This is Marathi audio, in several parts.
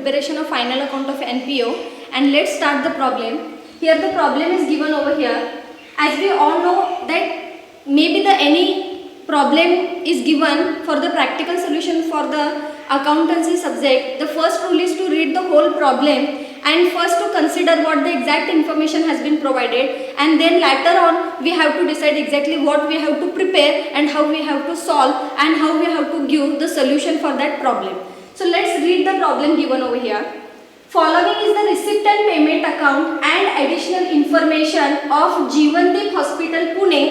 preparation of final account of NPO, and let's start the problem. Here the problem is given over here. As we all know that maybe any problem is given for the practical solution for the accountancy subject. The first rule is to read the whole problem and first to consider what the exact information has been provided, and then later on we have to decide exactly what we have to prepare and how we have to solve and how we have to give the solution for that problem. So let's read the problem given over here. Following is the receipt and payment account and additional information of Jeevandeep Hospital, Pune.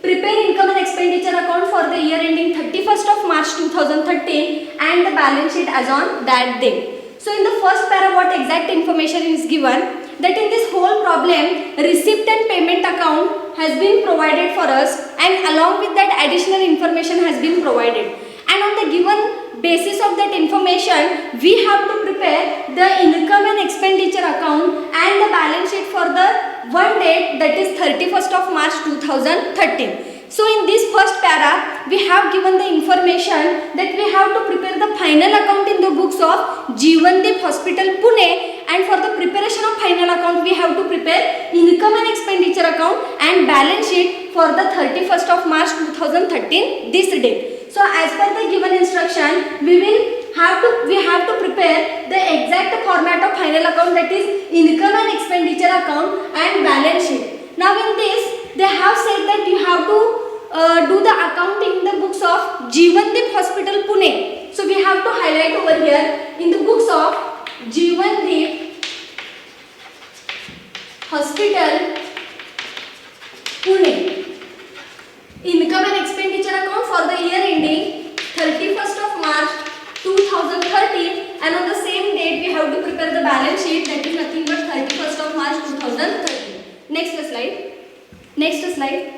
Prepare income and expenditure account for the year ending 31st of March 2013 and the balance sheet as on that date. So in the first para what exact information is given, that in this whole problem receipt and payment account has been provided for us, and along with that additional information has been provided, and on the given basis of that information we have to prepare the income and expenditure account and the balance sheet for the one date, that is 31st of March 2013. So in this first para we have given the information that we have to prepare the final account in the books of Jeevandeep Hospital, Pune, and for the preparation of final account we have to prepare income and expenditure account and balance sheet for the 31st of March 2013 this date. So as per the given instruction we have to prepare the exact format of final account, that is income and expenditure account and balance sheet. Now in this they have said that you have to do the accounting in the books of Jeevandeep Hospital, Pune. So we have to highlight over here in the books of Jeevandeep Hospital, Pune. Income and expenditure account for the year ending 31st of March 2013, and on the same date we have to prepare the balance sheet, that is nothing but 31st of March 2013. Next slide. Next slide.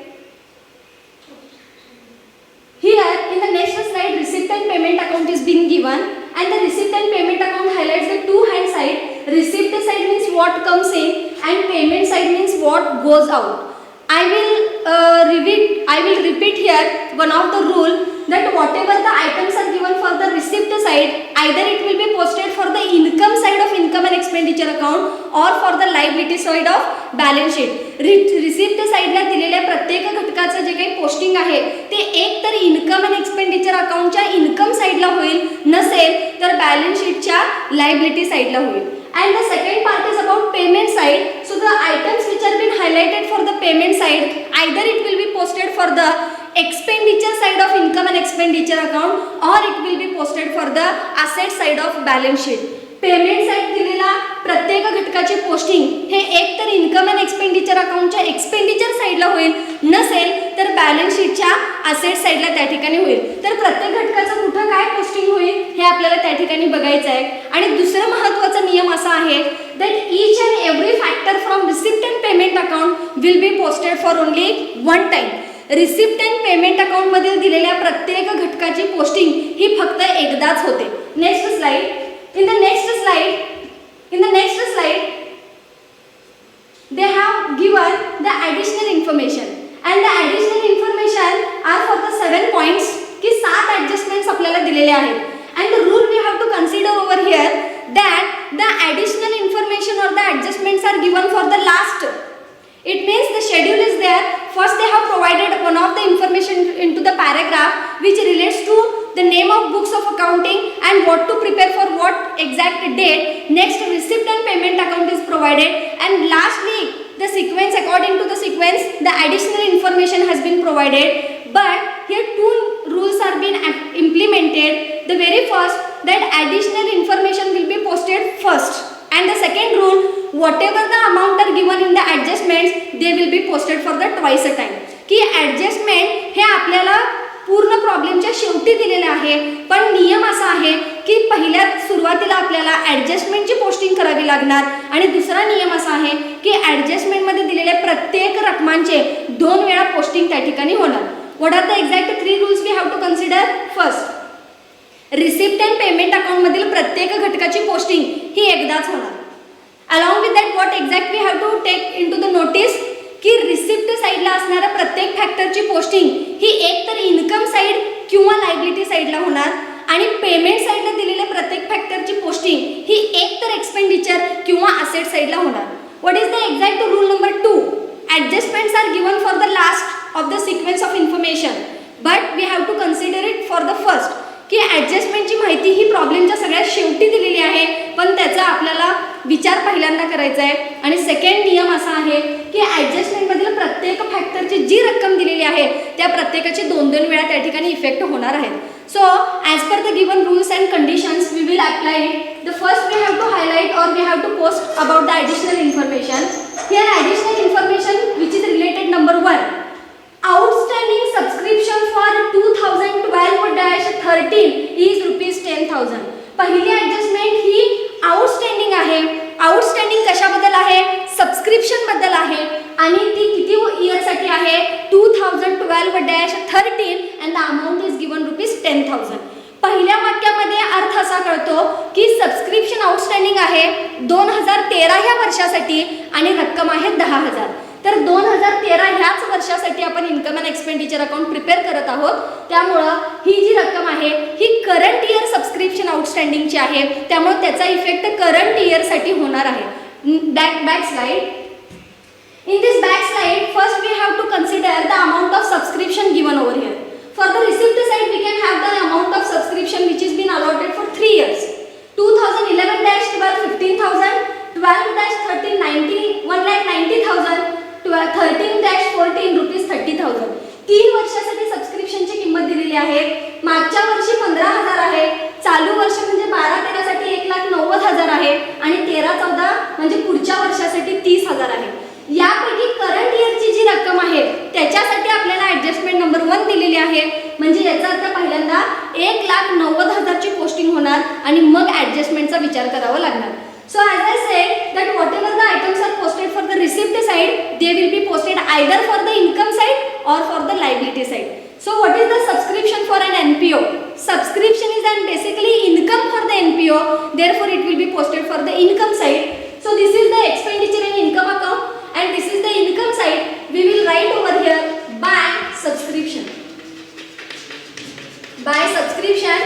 Here in the next slide receipt and payment account is being given, and the receipt and payment account highlights the two hand side. Receipt side means what comes in and payment side means what goes out. I will repeat here one of the rule, that whatever the items are given for the receipt side, either it will be posted for the income side of income and expenditure account or for the liability side of balance sheet. Receipt साइडला दिलेल्या प्रत्येक घटकाचं जे काही पोस्टिंग आहे ते एक तर इन्कम अँड एक्सपेंडिचर अकाउंटच्या इन्कम साइडला होईल, नसेल तर बॅलन्स शीटच्या लायबिलिटी साइडला होईल. And the second part is about payment side. So the items which are been highlighted for the payment side, either it will be posted for the expenditure side of income and expenditure account or it will be posted for the asset side of balance sheet. Payment side दिलेला प्रत्येक घटकाचे पोस्टिंग हे एक तर इन्कम अँड एक्सपेंडिचर अकाउंटच्या एक्सपेंडिचर साइडला होईल, नसेल तर बॅलन्स शीटच्या असेट साइडला त्या ठिकाणी होईल. तर प्रत्येक घटकाचं कुठं काय पोस्टिंग होईल हे आपल्याला त्या ठिकाणी बघायचं आहे. आणि दुसरा महत्त्वाचा नियम असा आहे that each and every factor from receipt and payment account will be posted for only one time. Receipt and payment account मधील दिलेल्या प्रत्येक घटकाची पोस्टिंग ही फक्त एकदाच होते. Next slide. In the next slide, they have given the additional information, and the additional information are for the 7 points की 7 adjustments आपल्याला दिलेले आहेत. And the rule we have to consider over here that the additional information or the adjustments are given for the last. It means the schedule is there. First they have provided one of the information into the paragraph which relates to the name of books of accounting and what to prepare for what exact date. Next receipt and payment account is provided, and lastly the sequence, according to the sequence the additional information has been provided. But here two rules are being implemented. The very first, that additional information will be posted first, and the second rule, whatever the amount are given in the adjustments they will be posted for the twice a time. की ॲडजस्टमेंट हे आपल्याला पूर्ण प्रॉब्लेमच्या शेवटी दिलेले आहे, पण नियम असा आहे की पहिल्या सुरुवातीला आपल्याला ॲडजस्टमेंटची पोस्टिंग करावी लागणार, आणि दुसरा नियम असा आहे की ॲडजस्टमेंटमध्ये दिलेल्या प्रत्येक रकमांचे 2 वेळा पोस्टिंग त्या ठिकाणी होणार. What are the exact 3 rules we have to consider? First, receipt and payment account मधील प्रत्येक घटकाची पोस्टिंग ही एकदाच होणार. Along with that what exact we have to take into the notice की रिसिप्ट साइडला असणाऱ्या प्रत्येक फॅक्टरची पोस्टिंग ही एक तर इन्कम साइड किंवा लायबिलिटी साइडला होणार, आणि पेमेंट साईडला दिलेल्या प्रत्येक फॅक्टरची पोस्टिंग ही एक तर एक्सपेंडिचर किंवा असेट साईडला होणार. What is the exact rule number 2? Adjustments are given for the last of the sequence of information but we have to consider it for the first. की ॲडजस्टमेंटची माहिती ही प्रॉब्लेमच्या सगळ्यात शेवटी दिलेली आहे, पण त्याचा आपल्याला विचार पहिल्यांदा करायचा आहे. आणि सेकंड नियम असा आहे की ॲडजस्टमेंटमधील प्रत्येक फॅक्टरची जी रक्कम दिलेली आहे त्या प्रत्येकाची 2-2 वेळा त्या ठिकाणी इफेक्ट होणार आहेत. So as per the given rules and conditions we will apply it. The first we have to highlight or we have to post about the additional information. Here additional information which is related number 1. Outstanding subscription for 2012-13 is rupees 10,000. पहिली ॲडजस्टमेंट ही आउटस्टँडिंग आहे. आउटस्टँडिंग कशाबद्दल आहे? सबस्क्रिप्शन बद्दल आहे आणि ती किती इयरसाठी आहे? 2012-13 and the amount is given rupees 10,000. पहिल्या वाक्यामध्ये अर्थ असा कळतो की सबस्क्रिप्शन आउटस्टँडिंग आहे 2013 ह्या वर्षासाठी आणि रक्कम आहे 10,000. तर 2013 ह्याच वर्षासाठी आपण income and expenditure account prepare करत आहोत. त्यामुळं ही जी रक्कम आहे ही करंट इयर सबस्क्रिप्शन आउटस्टँडिंगची आहे, त्यामुळे त्याचा इफेक्ट करंट इयरसाठी होणार आहे. Back slide. In this back slide, first we have to consider the amount of subscription given over here. For the receipt side, we can have the amount of subscription which is been allotted for 3 years. 2011-12 15,000, 12-13 1,90,000, 13-14 rupees 30,000. 3 वर्षासाठी सबस्क्रिप्शनची किंमत दिलेली आहे. मागच्या वर्षी 15,000 आहे. चालू वर्ष म्हणजे 12-13 साठी 1,90,000 आहे आणि 13-14 म्हणजे पुढच्या वर्षासाठी 30,000 आहे. यापैकी करंट इयरची जी रक्कम आहे त्याच्यासाठी आपल्याला ॲडजस्टमेंट नंबर 1 दिलेली आहे. म्हणजे याचा अर्थ पहिल्यांदा 1,90,000 ची पोस्टिंग होणार आणि मग ॲडजस्टमेंटचा विचार करावा लागणार. So as I said that whatever the items are posted for the receipt side, they will be posted either for the income side or for the liability side. So what is the subscription for an NPO? Subscription is an basically income for the NPO. Therefore, it will be posted for the income side. So this is the expenditure and income account, and this is the income side. We will write over here by subscription. By subscription.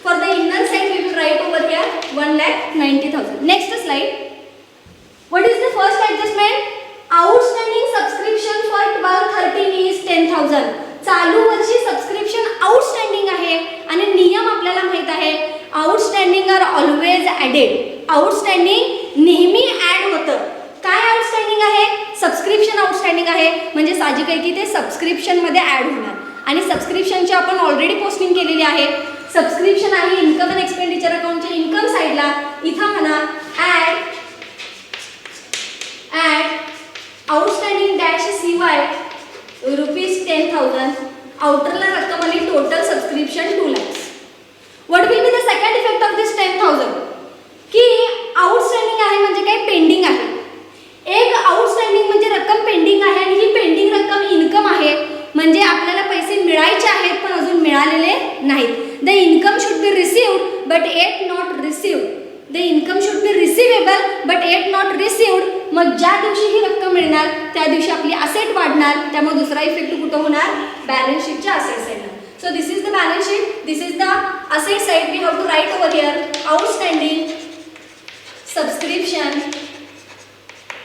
For the inner side, we will write over here 1,90,000. Next slide. What is the first adjustment? Outstanding subscription for 12-13 is 10,000. चालू वर्षी सबस्क्रिप्शन आउटस्टँडिंग आहे आणि नियम आपल्याला माहित आहे outstanding are always added. Outstanding नेहमी ॲड होतं. काय आउटस्टँडिंग आहे? सबस्क्रिप्शन आउटस्टँडिंग आहे म्हणजे साहजिक आहे की ते सबस्क्रिप्शनमध्ये ॲड होणार आणि सबस्क्रिप्शनची आपण ऑलरेडी पोस्टिंग केलेली आहे. सबस्क्रिप्शन आहे इन्कम अँड एक्सपेंडिचर अकाउंटच्या इन्कम साईडला. इथं म्हणा add outstanding dash CY rupees 10,000. आउटरला रक्कम आली total subscription 2 lakhs. What will be the second effect of this 10,000? की आउटस्टँडिंग आहे म्हणजे काय? पेंडिंग आहे. एक आउटस्टँडिंग म्हणजे रक्कम पेंडिंग आहे आणि ही पेंडिंग रक्कम इन्कम आहे म्हणजे आपल्याला पैसे मिळायचे आहेत पण अजून मिळालेले नाहीत. The income should be received but eight not received. The income should be receivable but eight not received. मग ज्या दिवशी ही रक्कम मिळणार त्या दिवशी आपली असेट वाढणार. त्यामुळे दुसरा इफेक्ट कुठं होणार? बॅलन्स शीटच्या असेट साईडला. So this is the balance sheet. This is the asset side. We have to write over here outstanding subscription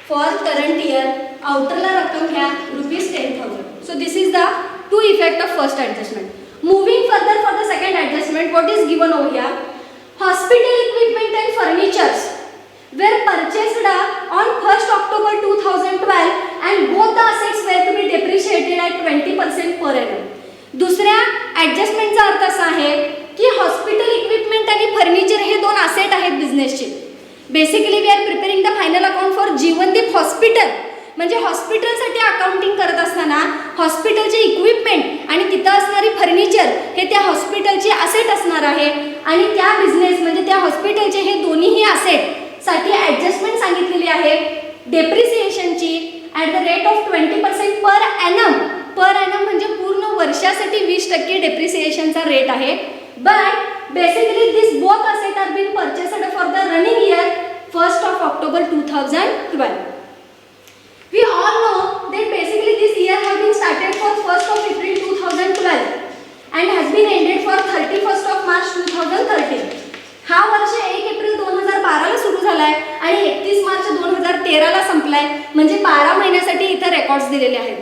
for current year. आउटरला रक्कम घ्या rupees 10,000. So this is the 2 effect of first adjustment. Moving further for the second adjustment, what is given over here? Hospital equipment and furnitures were purchased on 1st October 2012 and both the assets were to be depreciated at 20% per annum. दुसऱ्या ॲडजस्टमेंटचा अर्थ असा आहे की हॉस्पिटल इक्विपमेंट आणि फर्निचर हे 2 असेट आहेत बिझनेसचे. Basically we are preparing the final account for Jeevandeep hospital. म्हणजे हॉस्पिटलसाठी अकाउंटिंग करत असताना हॉस्पिटलचे इक्विपमेंट आणि तिथं असणारी फर्निचर हे त्या हॉस्पिटलचे असेट असणार आहे आणि त्या बिझनेस म्हणजे त्या हॉस्पिटलचे हे दोन्हीही असेटसाठी ॲडजस्टमेंट सांगितलेली आहे. डेप्रिसिएशनची at the rate of 20% per annum. Per annum म्हणजे पूर्ण वर्षासाठी 20% डेप्रिसिएशनचा रेट आहे. But basically this both asset are been purchased for the running year 1st of October 2012. We all know that basically this year has been started for 1st of April 2012 and has been ended for 31st of March 2013. म्हणजे 12 महिन्यासाठी इथं रेकॉर्ड्स दिलेले आहेत.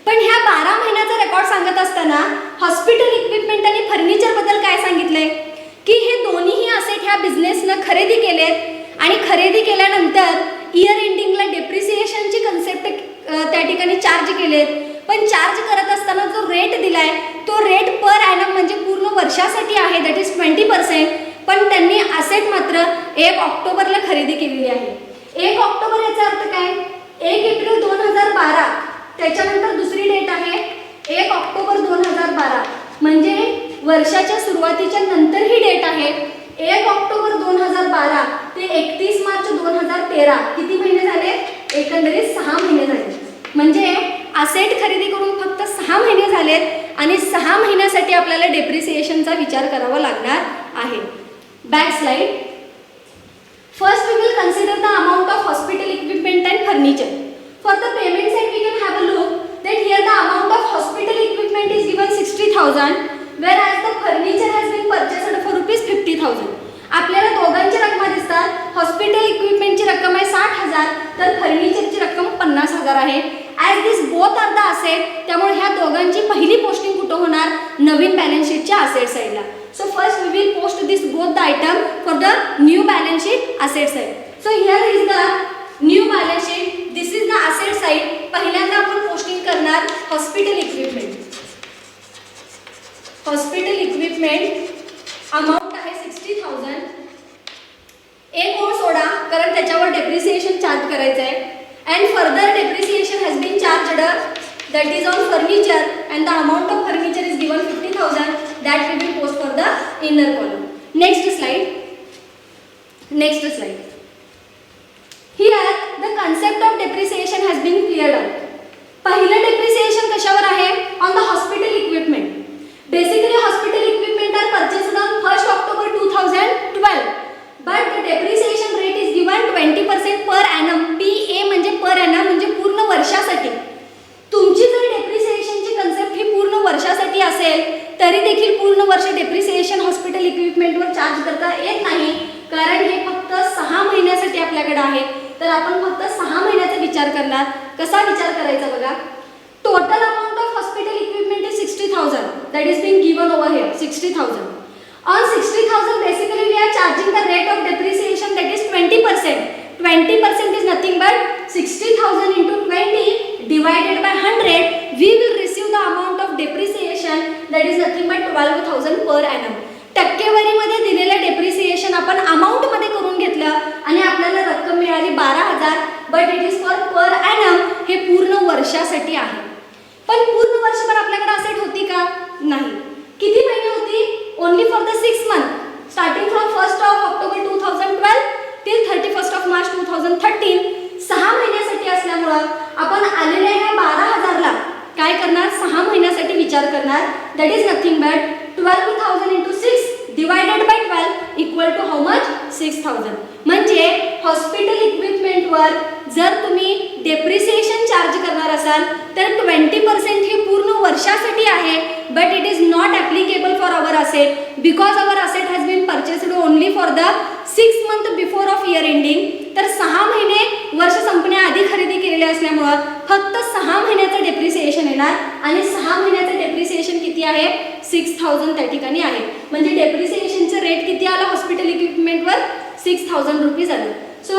पण ह्या 12 महिन्याचा रेकॉर्ड सांगत असताना हॉस्पिटल इक्विपमेंट आणि फर्निचरबद्दल काय सांगितलंय की हे दोन्हीही असेट ह्या बिझनेसनं खरेदी केलेत आणि खरेदी केल्यानंतर इयर एंडिंगला डेप्रिसिएशनची कन्सेप्ट त्या ठिकाणी चार्ज केलेत. पण चार्ज करत असताना जो रेट दिलाय तो रेट पर ॲनम म्हणजे पूर्ण वर्षासाठी आहे, दॅट इज 20%. पण त्यांनी असेट मात्र 1 ऑक्टोबरला खरेदी केलेली आहे. 1 ऑक्टोबर याचा अर्थ काय, 1 एप्रिल 2012 त्याच्यानंतर दुसरी डेट आहे 1 ऑक्टोबर 2012 म्हणजे वर्षाच्या सुरुवातीच्या नंतर ही डेट आहे. 1 ऑक्टोबर 2012 ते 31 मार्च 2013 किती महिने झाले, एकंदरीत 6 महिने झाले. म्हणजे असेट खरेदी करून फक्त 6 महिने झालेत आणि 6 महिन्यासाठी आपल्याला डेप्रिसिएशनचा विचार करावा लागणार आहे. Back slide. First we will consider the amount of hospital equipment and furniture. For the payment side we can have a look that here the amount of hospital equipment is given 60,000 whereas the furniture has been purchased for rupees 50,000. आपल्याला दोघांची रक्कम दिसतात. हॉस्पिटल इक्विपमेंटची रक्कम आहे 60,000 तर फर्निचरची रक्कम 50,000 आहे. As this both are the asset, त्यामुळे ह्या दोघांची पहिली पोस्टिंग कुठं होणार, नवीन बॅलन्स शीटच्या असेट साईडला. So first we will post this both the item for the new balance sheet asset side. So here is the new balance sheet, this is the asset side. पहिल्यांदा आपण पोस्टिंग करणार hospital equipment. Hospital equipment amount आहे 60,000. एक ओळ सोडा कारण त्याच्यावर डेप्रिसिएशन चार्ज करायचं आहे. And further depreciation has been charged that is on furniture and the amount of furniture is given 50,000 that will be post for the inner column. Next slide. Next slide. Here the concept of depreciation has been cleared out. पहिलं डेप्रिसिएशन कशावर आहे, on the hospital equipment. Basically hospital equipment are purchased on 1 October 2012 but the depreciation rate is given 20% per annum. PA म्हणजे पर ॲनम म्हणजे पूर्ण वर्षासाठी. तुमची जर डेप्रिसिएशनची कन्सेप्ट ही पूर्ण वर्षासाठी असेल तरी देखील पूर्ण वर्ष डेप्रिसिएशन हॉस्पिटल इक्विपमेंटवर चार्ज करता येत नाही कारण हे फक्त 6 महिन्यासाठी आपल्याकडे आहे. तर आपण फक्त 6 महिन्याचा विचार करणार. कसा विचार करायचा बघा. Total amount of hospital equipment is 60,000 that is being given over here. 60,000 on 60,000 basically we are charging the rate of depreciation that is 20%. 20% is nothing but 60,000 into 20 divided by 100. We will receive the amount of depreciation that is nothing but 12,000 per annum. टक्केवारीमध्ये दिलेलं डेप्रिसिएशन आपण अमाऊंटमध्ये करून घेतलं आणि आपल्याला रक्कम मिळाली 12,000 but it is for per annum. हे पूर्ण वर्षासाठी आहे. पण पूर्ण वर्षभर आपल्याकडे असेट होती का, नाही. किती महिने होती, only for the 6 month starting from 1 October 2012 till 31 March 2013. 6 महिन्यासाठी असल्यामुळं आपण आलेल्या ह्या 12,000ला काय करणार, 6 महिन्यासाठी विचार करणार. That is nothing but 12,000 into 6 divided by 12 equal to how much, 6,000. म्हणजे हॉस्पिटल इक्विपमेंटवर जर तुम्ही डेप्रिसिएशन चार्ज करणार असाल तर 20% हे पूर्ण वर्षासाठी आहे but it is not applicable for our asset because our asset has been purchased only for the 6 month before of year ending. तर 6 महिने वर्ष संपण्याआधी खरेदी केलेले असल्यामुळं फक्त 6 महिन्याचं डेप्रिसिएशन येणार आणि 6 महिन्याचं डेप्रिसिएशन किती आहे, 6,000 त्या ठिकाणी आहे. म्हणजे डेप्रिसिएशनचं रेट किती आलं हॉस्पिटल इक्विपमेंटवर, 6,000 रुपीज आलं. So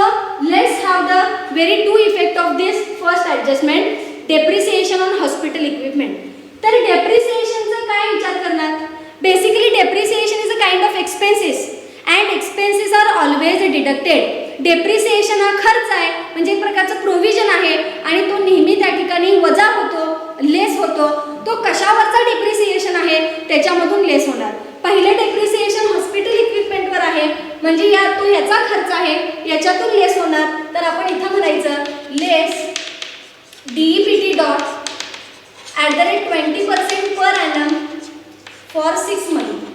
let's have the very to effect of this first adjustment, depreciation on hospital equipment. तर डेप्रिसिएशनचा काय विचार करणार. Basically depreciation is a kind of expenses and expenses are always deducted. Depreciation हा खर्च आहे म्हणजे एक प्रकारचं प्रोव्हिजन आहे आणि तो नेहमी त्या ठिकाणी वजा होतो, लेस होतो. तो कशावरचा डेप्रिसिएशन आहे त्याच्यामधून लेस होणार. पहिलं डेप्रिसिएशन हॉस्पिटल इक्विपमेंटवर आहे म्हणजे तो याचा खर्च आहे याच्यातून लेस होणार. तर आपण इथं म्हणायचं लेस DEPT dot @20% per annum for 6 month.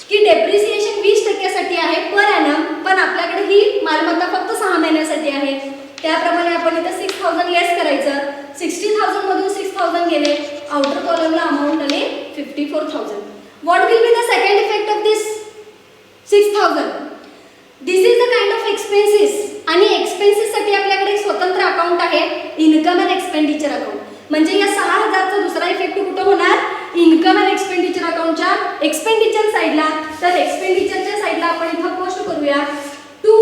की डेप्रिसिएशन 20% आहे पर ॲनम पण आपल्याकडे ही मालमत्ता फक्त 6 महिन्यासाठी आहे. त्याप्रमाणे आपण इथं 6,000 लेस करायचं. 60,000 मधून 6,000 गेले, आउटर कॉलमला अमाऊंट आले 54,000. What will be the second effect of this 6,000. This is the kind of expenses. आणि एक्सपेन्सेससाठी आपल्याकडे एक स्वतंत्र अकाउंट आहे, इन्कम अँड एक्सपेंडिचर अकाउंट. म्हणजे या 6000चा दुसरा इफेक्ट कुठं होणार? इन्कम अँड एक्सपेंडिचर अकाउंटच्या एक्सपेंडिचर साईडला. तर एक्सपेंडिचरच्या साईडला आपण इथं पोस्ट करूया to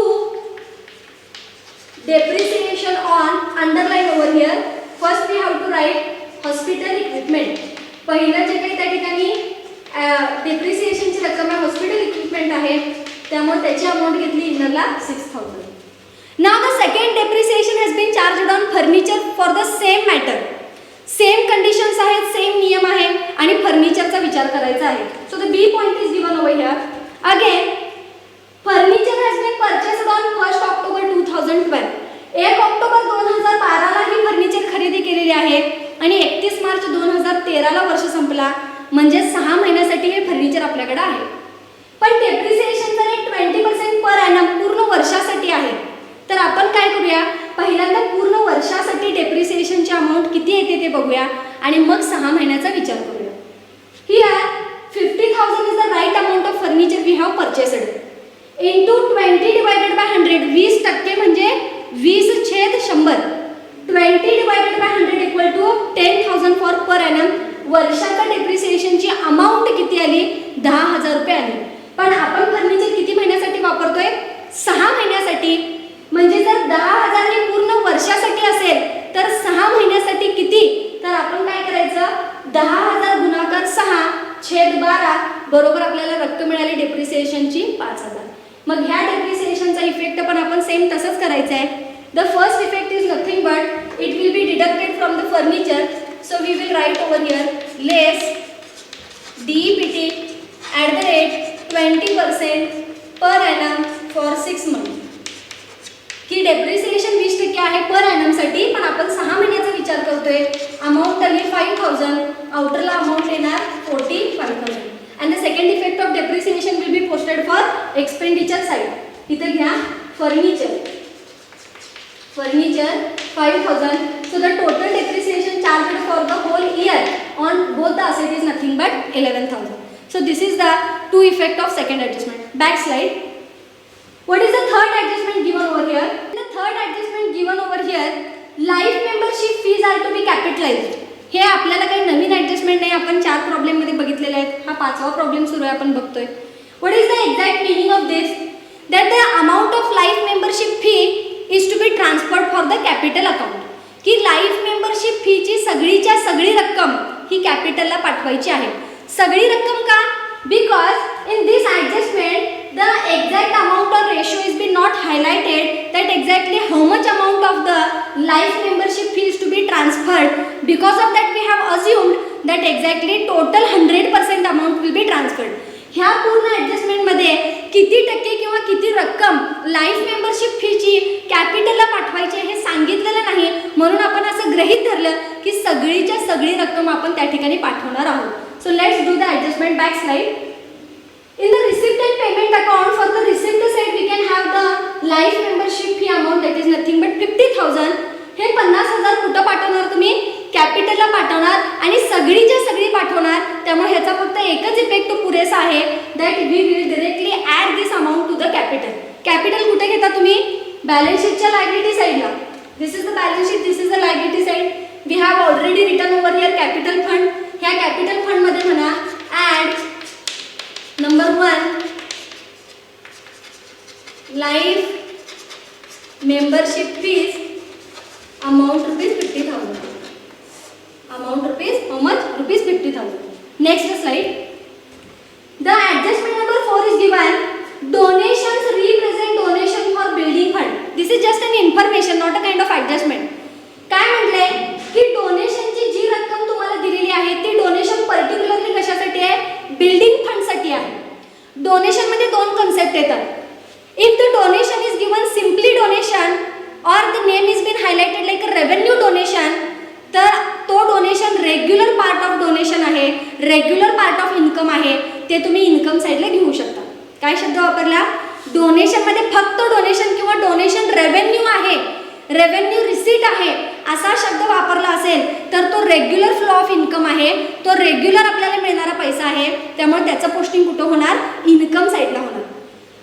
depreciation on, underline over here. First we have to write hospital equipment. पहिलं जे काही त्या ठिकाणी डेप्रिसिएशनची रक्कम आहे हॉस्पिटल इक्विपमेंट आहे, त्यामुळे त्याची अमाउंट घेतली इनरला 6000. Now the second depreciation has been charged on furniture for the same matter. Same conditions आहेत, सेम नियम आहे आणि फर्निचरचा विचार करायचा आहे. So the b point is given over here. Again furniture has been purchased on 1 October 2012. 1 October 2012 ला ही फर्निचर खरेदी केलेली आहे आणि 31 मार्च 2013 ला वर्ष संपला. म्हणजे 6 महिन्यासाठी हे फर्निचर आपल्याकडे आहे. पण डेप्रिसिएशनचा रेट 20% पर ॲनम पूर्ण वर्षासाठी आहे. तर आपण काय करूया, पहिल्यांदा पूर्ण वर्षासाठी डेप्रिसिएशनची अमाउंट किती येते ते बघूया आणि मग 6 महिन्याचा विचार करूया. Here 50,000 is the right amount of furniture we have purchased. Into 20 divided by 100. 20% म्हणजे 20/100. 20 divided by 100 equal to 10,000 for per annum. वर्षाचा डेप्रिसिएशनची अमाऊंट किती आली? 10,000 रुपये आली. पण आपण फर्निचर किती महिन्यासाठी वापरतोय? 6 महिन्यासाठी. म्हणजे जर 10,000 हे पूर्ण वर्षासाठी असेल तर 6 महिन्यासाठी किती? तर आपण काय करायचं, 10,000 गुणाकार 6/12 बरोबर आपल्याला रक्कम मिळाली डेप्रिसिएशनची 5,000. मग ह्या डेप्रिसिएशनचा इफेक्ट पण आपण सेम तसंच करायचं आहे. The first effect is nothing but it will be deducted from the furniture. So we will write over here less DEPT at the rate 20% per annum for 6 month. की डेप्रिसिएशन 20% आहे पर ॲनमसाठी, पण आपण 6 महिन्याचा विचार करतोय. अमाऊंट आली 5,000, आउटरला अमाऊंट येणार 45,000. and the second effect of depreciation will be posted for expenditure side. इथे घ्या furniture 5,000. So the total depreciation charged for the whole year on both the asset is nothing but 11,000. So this is the two effect of second adjustment. Back slide. What is the third adjustment given over here? The third adjustment given over here, life membership fees are to be capitalized. हे आपल्याला काही नवीन ॲडजस्टमेंट नाही, आपण 4 प्रॉब्लेम मध्ये बघितलेले आहेत. हा 5वा प्रॉब्लेम सुरू आहे, आपण बघतोय. What is the exact meaning of this? That the amount of life membership fee is to be transferred for the capital account. की लाईफ मेंबरशिप फीची सगळीच्या सगळी रक्कम ही कॅपिटलला पाठवायची आहे. सगळी रक्कम का? Because in this adjustment the exact amount or ratio is be not highlighted, that exactly how much amount of the life membership fee is to be transferred. Because of that we have assumed that exactly total 100% amount will be transferred. ह्या पूर्ण ॲडजस्टमेंट मध्ये किती टक्के किंवा किती रक्कम लाईफ मेंबरशिप फीची कॅपिटलला पाठवायची हे सांगितलेलं नाही, म्हणून आपण असं गृहीत धरलं की सगळीच्या सगळी रक्कम आपण त्या ठिकाणी पाठवणार आहोत. So let's do the adjustment. Back slide. In the receipt and payment account, for the receipt side we can have the life membership fee amount, that is nothing but 50,000. हे 50,000 कुठं पाठवणार तुम्ही? कॅपिटलला पाठवणार आणि सगळीच्या सगळी पाठवणार. त्यामुळे ह्याचा फक्त एकच इफेक्ट तो पुरेसा आहे, that we will directly add this amount to the capital. Capital कुठे घेता तुम्ही? बॅलन्स शीटच्या लायबिलिटी साईडला. This is the balance sheet, this is the liability side. We have already written over here capital fund. ह्या कॅपिटल फंड मध्ये म्हणा add Number 1, life membership fees amount rupees 50,000. Amount rupees how much? Rupees 50,000. Next slide. The adjustment number 4 is given. Donations represent donation for building fund. This is just an information, not a kind of adjustment. काय म्हटले की डोनेशनची जी रक्कम तुम्हाला दिलेली आहे ती डोनेशन पर्टिक्युलरली कशासाठी आहे? बिल्डिंग फंड साठी आहे. डोनेशन मध्ये 2 कन्सेप्ट येतात. If the donation is given simply donation or the name is been highlighted like a revenue donation, तर तो donation regular part of donation आहे, रेग्युलर पार्ट ऑफ इन्कम आहे, ते तुम्ही इन्कम साईडला घेऊ शकता. काय शब्द वापरला? डोनेशन मध्ये फक्त डोनेशन किंवा डोनेशन रेव्हेन्यू आहे, रेव्हेन्यू रिसीट आहे असा शब्द वापरला असेल तर तो रेग्युलर फ्लो ऑफ इन्कम आहे, तो रेग्युलर आपल्याला मिळणारा पैसा आहे. त्यामुळे त्याचं पोस्टिंग कुठं होणार? इन्कम साईडला होणार.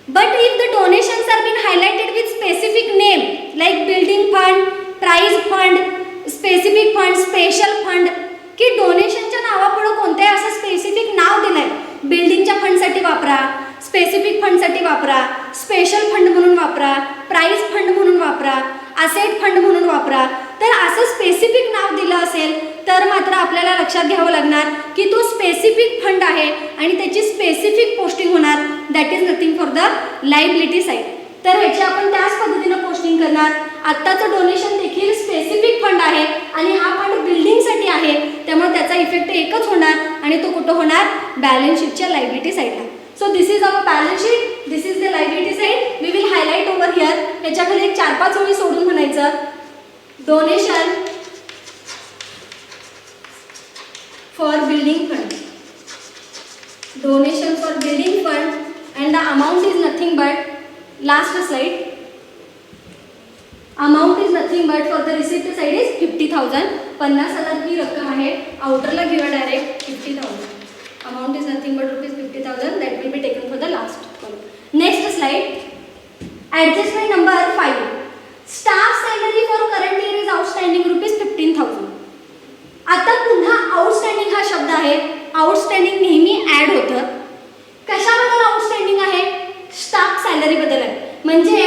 But if the donations are been highlighted with specific name like building fund, prize fund, specific fund, special fund, की डोनेशनच्या नावापुढे कोणत्याही असं स्पेसिफिक नाव दिलंय, बिल्डिंगच्या फंडसाठी वापरा, स्पेसिफिक फंडसाठी वापरा, स्पेशल फंड म्हणून वापरा, प्राइज फंड म्हणून वापरा, असेट फंड म्हणून वापरा, तर असं स्पेसिफिक नाव दिलं असेल तर मात्र आपल्याला लक्षात घ्यावं लागणार की तो स्पेसिफिक फंड आहे आणि त्याची स्पेसिफिक पोस्टिंग होणार, that is nothing for the liability side. तर ह्याची आपण त्याच पद्धतीनं पोस्टिंग करणार. आत्ताचं डोनेशन देखील स्पेसिफिक फंड आहे आणि हा फंड बिल्डिंगसाठी आहे, त्यामुळे त्याचा इफेक्ट एकच होणार आणि तो कुठं होणार, बॅलन्स शीटच्या लायबिलिटी साईडला. So this is our balance sheet, this is the liability side. We will highlight over here. याच्याखाली एक 4-5 ओळी सोडून म्हणायचं, donation for building fund, donation for building fund and the amount is nothing but, last slide, amount is nothing but for the receipt side is 50,000, 50,000 ही रक्कम आहे. आउटरला घेऊया direct 50,000. Amount is nothing but rupees 50,000, that will be taken for the last column. Next slide, adjustment number 5. Staff salary for current year is outstanding rupees 15,000. आता पुन्हा आउटस्टँडिंग हा शब्द आहे. आउटस्टँडिंग नेहमी ऍड होतं. कशाबद्दल आउटस्टँडिंग आहे, स्टाफ सॅलरी बद्दल आहे. म्हणजे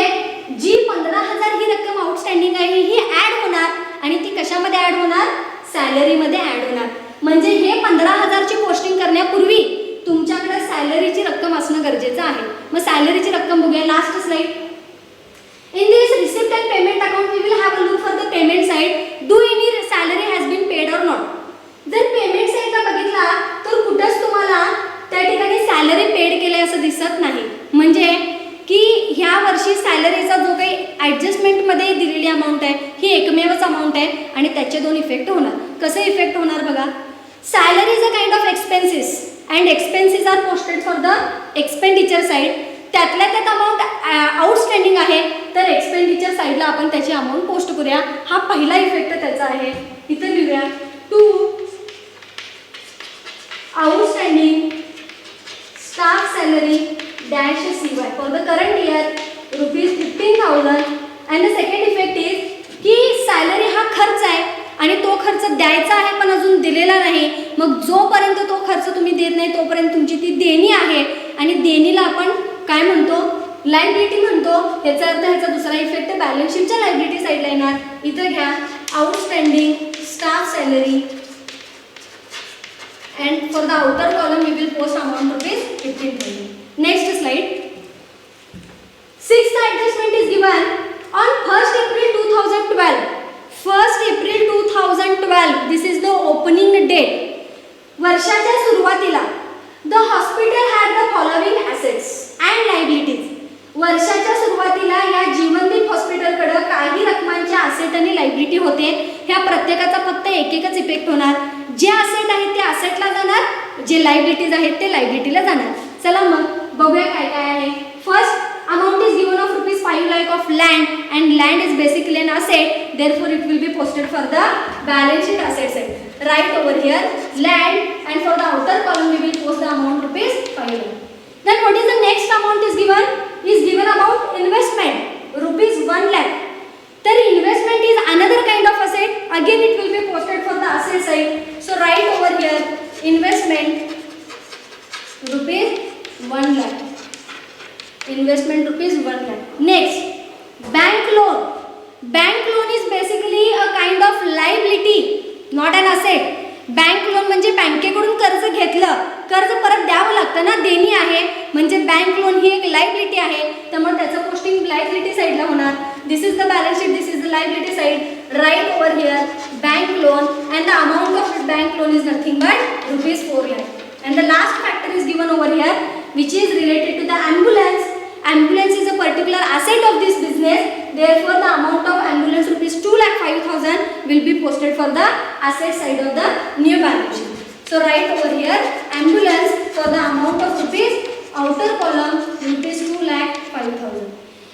जी 15,000 ही रक्कम आउटस्टँडिंग आहे ही ऍड होणार आणि ती कशामध्ये ऍड होणार, सॅलरीमध्ये ऍड होणार. म्हणजे हे 15,000ची पोस्टिंग करण्यापूर्वी तुमच्याकडे सॅलरीची रक्कम असणं गरजेचं आहे. मग सॅलरीची रक्कम बघूया, last slide. In this receipt and payment account we will have a look for the payment side. Do any salary has been paid or not. जर पेमेंट साइडला बघितला तर कुठंच तुम्हाला त्या ठिकाणी सॅलरी पेड केले असं दिसत नाही. म्हणजे की ह्या वर्षी सॅलरीचा जो काही ॲडजस्टमेंटमध्ये दिलेली अमाऊंट आहे ही एकमेवच अमाऊंट आहे आणि त्याचे दोन इफेक्ट होणार. कसे इफेक्ट होणार बघा, salary is a kind of expenses and expenses are posted for the expenditure side. त्यातल्या त्यात अमाऊंट आउटस्टँडिंग आहे तर एक्सपेंडिचर साईडला आपण त्याची अमाऊंट पोस्ट करूया. हा पहिला इफेक्ट त्याचा आहे. इथं लिहूया, to outstanding staff salary dash CY for the current year rupees 15,000. and the second effect is की सॅलरी हा खर्च आहे आणि तो खर्च द्यायचा आहे पण अजून दिलेला नाही. मग जोपर्यंत तो खर्च तुम्ही देत नाही तोपर्यंत तुमची ती देणी आहे आणि देणीला आपण काय म्हणतो, लायबिलिटी म्हणतो. याचा अर्थ ह्याचा दुसरा इफेक्ट बॅलन्स शीटच्या लायबिलिटी साईडला येणार. इथं घ्या, outstanding staff salary and for the outer column we will post amount rupees 15,000. Next slide. Sixth adjustment is given on 1st April 2012. 1st April 2012, this is the opening date. वर्षाच्या सुरुवातीला the hospital had the following assets and liabilities. वर्षाच्या सुरुवातीला या जीवनदीप हॉस्पिटलकडे काही रकमांचे असेट आणि लायबिलिटी होते. ह्या प्रत्येकाचा फक्त एकच इफेक्ट होणार. जे असेट आहेत ते असेटला जाणार, जे लायबिलिटीज आहेत ते लायबिलिटीला जाणार. चला मग बघूया काय काय आहे. First amount is given of rupees 5 lakh of land and land is basically an asset, therefore it will be posted for the balance sheet asset side. Right over here land and for the outer column we will post the amount rupees 5 lakh. Then what is the next amount is given about investment rupees 1 lakh. Then investment is another kind of asset, again it will be posted for the asset side. So write over here investment rupees 1 lakh. Investment rupees 1 lakh. Next, bank loan. Bank loan is basically a kind of liability, not an asset. Bank loan म्हणजे बँकेकडून कर्ज घेतलं, कर्ज परत द्यावं लागतं ना, देणी आहे. म्हणजे बँक लोन ही एक लायबिलिटी आहे, त्यामुळे त्याचं पोस्टिंग लायबिलिटी साईडला होणार. This is the balance sheet, this is the liability side. Right over here bank loan and the amount of bank loan is nothing but rupees 4 lakh. And the last factor is given over here which is related to the ambulance. Ambulance is a particular asset of this business. Therefore, the amount of ambulance rupees 2,05,000 will be posted for the asset side of the new balance sheet. So write over here ambulance for the amount of rupees outer column rupees 2,05,000.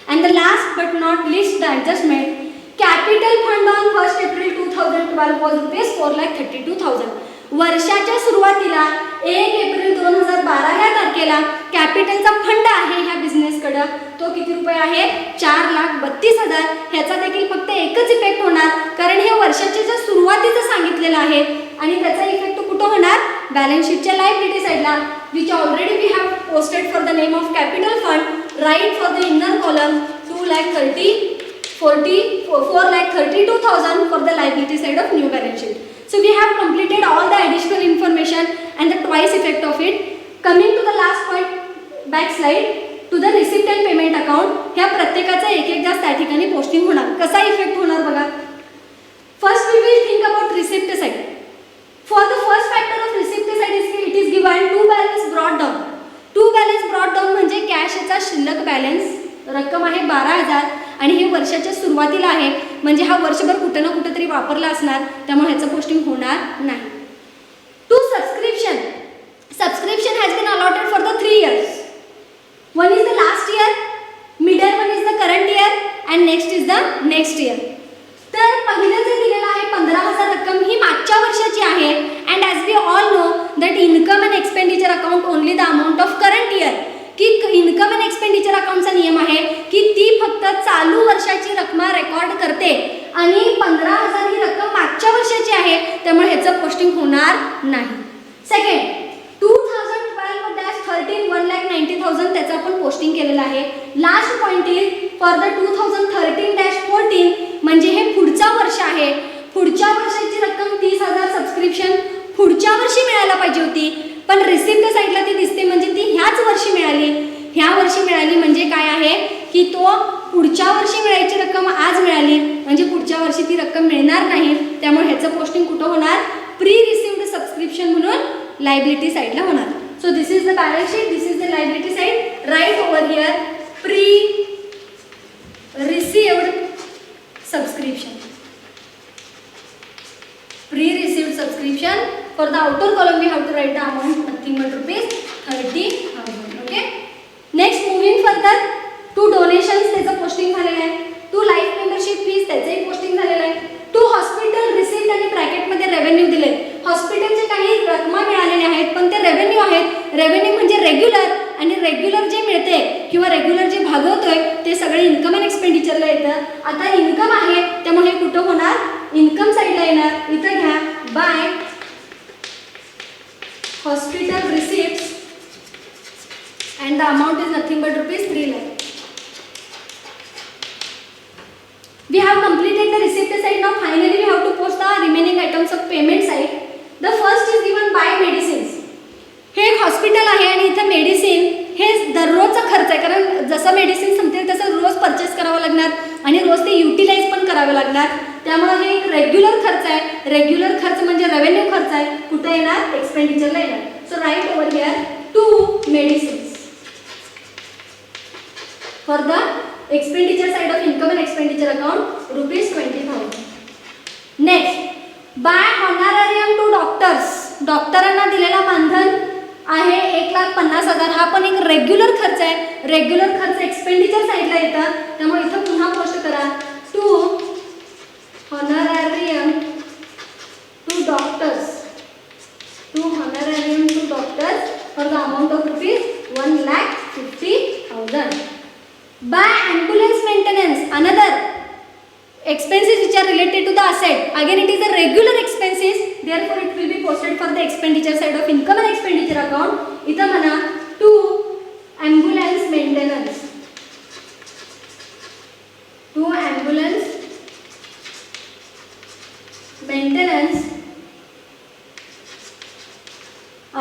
And the last but not least the adjustment, capital fund on 1st April 2012 was rupees 4,32,000. वर्षाच्या सुरुवातीला 1 एप्रिल 2012 या तारखेला कॅपिटलचा फंड आहे ह्या बिझनेसकडं, तो किती रुपये आहे? 4,32,000. ह्याचा देखील फक्त एकच इफेक्ट होणार, कारण हे वर्षाच्या ज्या सुरुवातीचं सांगितलेलं आहे आणि त्याचा इफेक्ट कुठं होणार? बॅलन्स शीटच्या लायबिलिटी साईडला, which already we have posted for the name of capital fund. Right for the inner column 4,32,000 for the liability side of new balance sheet. So we have completed all the additional information and the twice effect of it. Coming to the last point, back slide, to the receipt and payment account. ह्या प्रत्येकाचा एक त्या ठिकाणी पोस्टिंग होणार. कसा इफेक्ट होणार बघा. First we will think about receipt side. For the first factor of receipt side it is given to balance brought down. To balance brought down म्हणजे कॅशचा शिल्लक बॅलन्स रक्कम आहे 12,000 आणि हे वर्षाच्या सुरुवातीला आहे, म्हणजे हा वर्षभर कुठे ना कुठे तरी वापरला असणार, त्यामुळे ह्याचं पोस्टिंग होणार नाही. Two subscription. Subscription has been allotted for the 3 years. One is the last year, middle one is the current year and next is the next year. तर पहिलं जे दिलेलं आहे 15,000 रक्कम ही मागच्या वर्षाची आहे. And as we all know that income and expenditure account only the amount of current year. की इन्कम अँड एक्सपेंडिचर अकाउंटचा नियम आहे की ती फक्त चालू वर्षाची रक्कम रेकॉर्ड करते आणि 15,000 ही रक्कम मागच्या वर्षाची आहे, त्यामुळे ह्याचं पोस्टिंग होणार नाही. सेकंड, 2012-13 1,90,000 त्याचं आपण पोस्टिंग केलेलं आहे. Last point is for the 2013-14 म्हणजे हे पुढचा वर्ष आहे. पुढच्या वर्षाची रक्कम 30,000 सबस्क्रिप्शन पुढच्या वर्षी मिळायला पाहिजे होती, पण रिसिप्ट साईडला ती दिसते म्हणजे ती ह्याच वर्षी मिळाली. ह्या वर्षी मिळाली म्हणजे काय आहे की तो पुढच्या वर्षी मिळायची रक्कम आज मिळाली, म्हणजे पुढच्या वर्षी ती रक्कम मिळणार नाही, त्यामुळे ह्याचं पोस्टिंग कुठं होणार? प्री रिसिव्ड सबस्क्रिप्शन म्हणून लायबिलिटी साईडला होणार. So this is the balance sheet, this is the liability side. Right over here pre received subscription. Pre-received subscription. For the outer column we have to write the amount, nothing but rupees 30,000. Okay. Next moving further to donations त्याचं पोस्टिंग झालेलं आहे. टू लाईफ मेंबरशिप फीज त्याचंही पोस्टिंग झालेलं आहे. टू हॉस्पिटल रिसिप्ट आणि ब्रॅकेटमध्ये रेव्हेन्यू दिले. हॉस्पिटलचे काही रकमा मिळालेल्या आहेत पण ते रेव्हेन्यू आहेत. रेव्हेन्यू म्हणजे रेग्युलर, आणि रेग्युलर जे मिळते किंवा रेग्युलर जे भागवतोय ते सगळे इन्कम अँड एक्सपेंडिचरला येतं. आता इन्कम आहे त्यामुळे कुठं होणार? इन्कम साईडला येणार. इथं घ्या bye hospital receipts and the amount is nothing but rupees 3 lakh. We have completed the receipt side. Now finally we have to post the remaining items of payment side. The first is given by medicines. हे एक हॉस्पिटल आहे आणि इथं मेडिसिन हे दररोजचा खर्च आहे, कारण जसं मेडिसिन संपतील तसं रोज परचेस करावं लागणार आणि रोज ते युटिलाइज पण करावं लागणार, त्यामुळे हे एक रेग्युलर खर्च आहे. रेग्युलर खर्च म्हणजे रेव्हेन्यू खर्च आहे. कुठे येणार? एक्सपेंडिचरला येणार. So write over here to medicines for the expenditure side of income and expenditure account ₹20,000. Next by honorarium to doctors. डॉक्टरांना दिलेला मानधन आहे 1,50,000. हा पण एक रेग्युलर खर्च आहे. रेग्युलर खर्च एक्सपेंडिचर साइडला येतं, त्यामुळे इथं पुन्हा पोस्ट करा to honorarium to doctors. To honorarium to doctors for the amount of ₹1,50,000. By ambulance maintenance, another expenses which are related to the asset. Again it is a regular expenses, therefore it will be posted for the expenditure side of income and expenditure account. इथं म्हणा to ambulance maintenance. To ambulance maintenance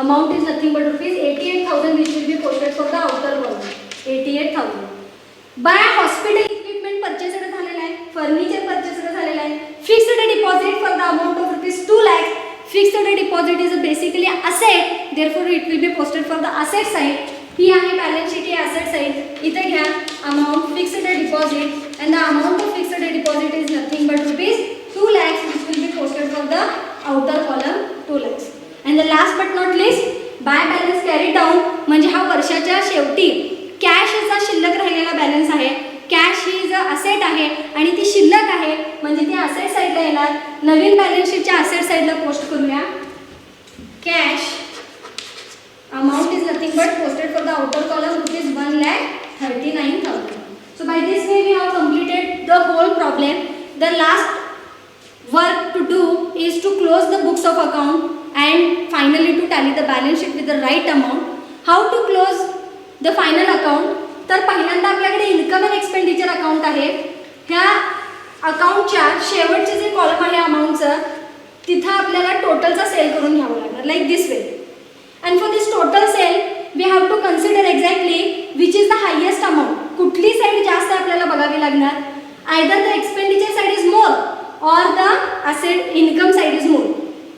amount is nothing but ₹88,000 which will be posted for the outer column. 88,000. By hospital equipment purchased झालेला आहे. फर्निचर परचेसड झालेला आहे. Fixed deposit for the amount of ₹2 lakh. Fixed deposit is basically asset, therefore it will be posted for the asset side. ही आहे बॅलन्स शीट, ही असेट साइड. इथे घ्या amount fixed deposit and the amount of fixed deposit is nothing but ₹2 lakhs which will be posted for the outer column 2 lakhs. And the last but not least by balance carry down म्हणजे हा वर्षाच्या शेवटी कॅशचा शिल्लक राहिलेला बॅलन्स आहे. कॅश ही ज असेट आहे आणि ती शिल्लक आहे म्हणजे ती असेट साईडला येणार. नवीन बॅलन्स शीटच्या असेट साईडला पोस्ट करूया. Cash amount is nothing but posted for the outer this way we have completed the whole problem. The last work to do is to close the books of account and finally to tally the balance sheet with the right amount. How to close the final account? तर पहिल्यांदा आपल्याकडे इन्कम अँड एक्सपेंडिचर अकाउंट आहे. ह्या अकाउंटच्या शेवटचे जे कॉलम आहे अमाऊंटचं, तिथं आपल्याला टोटलचा सेल करून घ्यावं लागणार, like this way. And for this total sale we have to consider exactly which is the highest amount. कुठली साईड जास्त आपल्याला बघावी लागणार. Either the expenditure side is more or the asset income side is more.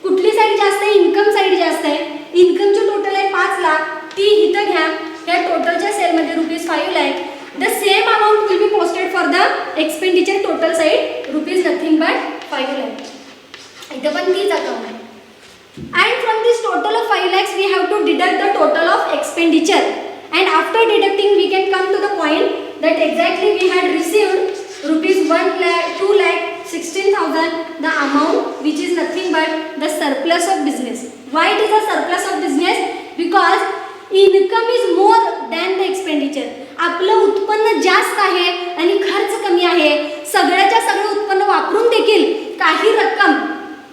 कुठली साइड जास्त आहे? इन्कम साइड जास्त आहे. इन्कमची टोटल आहे 5 लाख, ती इथं घ्या. या टोटलच्या सेलमध्ये ₹5 lakh. The same amount will be posted for the expenditure total side rupees nothing but 5 lakh. इथं पण तीच अकाउंट आहे. And from this total of 5 lakhs we have to deduct the total of expenditure. And after deducting we can come to the point that exactly we had received ₹2,16,000, the amount which is nothing but the surplus of business. Why it is a surplus of business? Because income is more than the expenditure. आपलं उत्पन्न जास्त आहे आणि खर्च कमी आहे. सगळ्याच्या सगळं उत्पन्न वापरून देखील काही रक्कम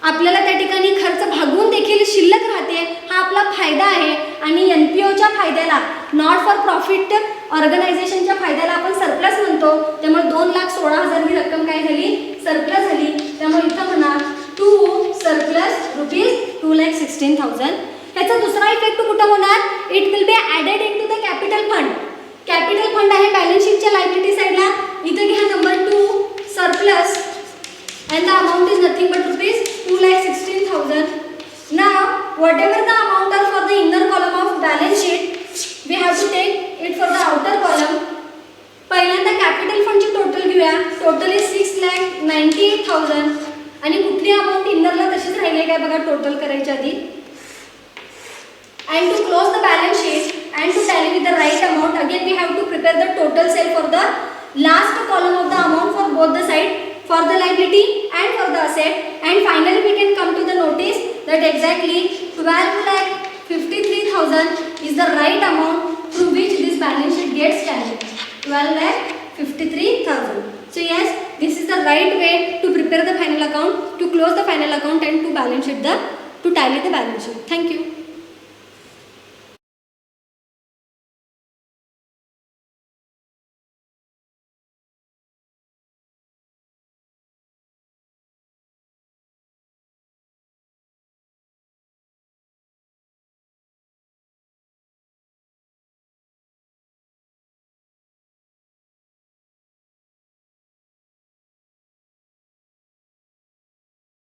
आपल्याला त्या ठिकाणी खर्च भागवून देखील शिल्लक राहते. हा आपला फायदा आहे. आणि NPOच्या फायद्याला, नॉट फॉर प्रॉफिट ऑर्गनायझेशनच्या फायद्याला आपण सरप्लस म्हणतो. त्यामुळे 2,16,000 ही रक्कम काय झाली? सरप्लस झाली. त्यामुळे इथं म्हणा टू सरप्लस ₹2,16,000. ह्याचा दुसरा इफेक्ट कुठं होणार? It will be added into the capital fund. Capital fund आहे बॅलन्स शीटच्या लायबिलिटी साईडला. इथं घ्या number 2 surplus and the amount is nothing but ₹2,16,000. Now whatever the amount are for the inner column of balance sheet, we have to take it for the outer column. पहिल्यांदा कॅपिटल फंडची टोटल घेऊया. Total is 6,98,000. आणि कुठली अमाऊंट इनरला तशीच राहिली काय बघा टोटल करायच्या आधी. And to close the balance sheet and to tally with the right amount, again we have to prepare the total sale for the last column of the amount for both the side, for the liability and for the asset. And finally we can come to the notice that exactly 12,53,000 is the right amount through which this balance sheet gets tallied. 12,53,000. So yes, this is the right way to prepare the final account, to close the final account and to balance sheet to tally the balance sheet. Thank you.